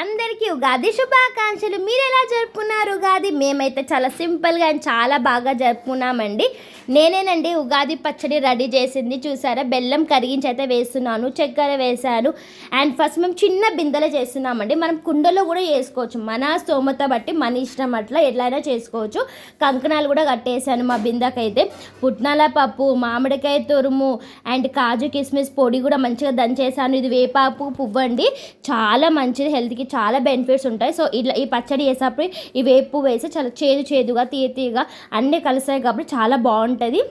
అందరికీ ఉగాది శుభాకాంక్షలు. మీరు ఎలా జరుపుకున్నారు ఉగాది? మేమైతే చాలా సింపుల్గా అండ్ చాలా బాగా జరుపుకున్నామండి. నేనేనండి ఉగాది పచ్చడి రెడీ చేసింది. చూసారా, బెల్లం కరిగించి అయితే వేస్తున్నాను, చక్కెర వేసాను. అండ్ ఫస్ట్ మేము చిన్న బిందెలో చేస్తున్నామండి. మనం కుండలో కూడా చేసుకోవచ్చు, మన స్తోమత బట్టి మన ఇష్టం, అట్లా ఎట్లయినా చేసుకోవచ్చు. కంకణాలు కూడా కట్టేసాను మా బిందెకైతే. పుట్నాల పప్పు, మామిడికాయ తురుము అండ్ కాజు కిస్మిస్ పొడి కూడా మంచిగా దంచేసాను. ఇది వేపాకు పువ్వు అండి, చాలా మంచిది, హెల్త్కి చాలా బెనిఫిట్స్ ఉంటాయి. సో ఇట్లా ఈ పచ్చడి చేసేటప్పుడు ఈ వేపు వేసి చాలా చేదుగా తీయగా అన్నీ కలిసాయి కాబట్టి చాలా బాగుంటుంది.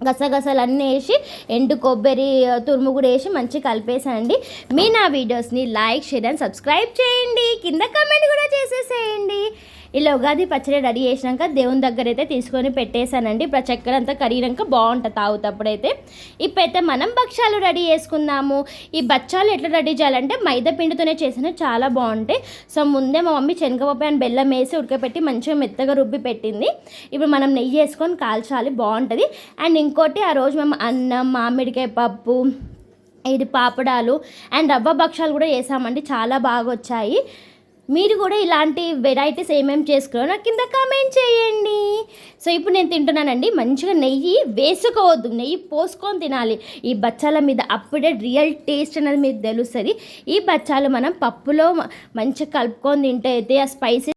గసగసాలు అన్నీ వేసి ఎండు కొబ్బరి తురుము కూడా వేసి మంచిగా కలిపేసండి. మీ నా వీడియోస్ని లైక్, షేర్ అండ్ సబ్స్క్రైబ్ చేయండి. కింద కమెంట్ కూడా చేసేసేయండి. ఇలా ఉగాది పచ్చడి రెడీ చేసినాక దేవుని దగ్గర అయితే తీసుకొని పెట్టేశానండి. ఇప్పుడు చక్కెర అంతా కరిగినాక బాగుంటుంది తాగుతప్పుడైతే. ఇప్పుడైతే మనం భక్షాలు రెడీ చేసుకుందాము. ఈ బచ్చాలు ఎట్లా రెడీ చేయాలంటే మైదా పిండితోనే చేసిన చాలా బాగుంటాయి. సో ముందే మా మమ్మీ శనగపప్పు అండ్ బెల్లం వేసి ఉడకపెట్టి మంచిగా మెత్తగా రుబ్బి పెట్టింది. ఇప్పుడు మనం నెయ్యి వేసుకొని కాల్చాలి, బాగుంటుంది. అండ్ ఇంకోటి, ఆ రోజు మేము అన్నం, మామిడికాయ పప్పు, ఇది పాపడాలు అండ్ రవ్వ భక్షాలు కూడా చేసామండి, చాలా బాగా వచ్చాయి. మీరు కూడా ఇలాంటి వెరైటీస్ ఏమేమి చేసుకున్నారో నాకు కింద కామెంట్ చేయండి. సో ఇప్పుడు నేను తింటున్నానండి. మంచిగా నెయ్యి వేసుకోవద్దు, నెయ్యి పోసుకొని తినాలి ఈ బచ్చాల మీద, అప్పుడే రియల్ టేస్ట్ అనేది మీకు తెలుస్తుంది. ఈ బచ్చాలు మనం పప్పులో మంచిగా కలుపుకొని తింటే అయితే ఆ స్పైసీ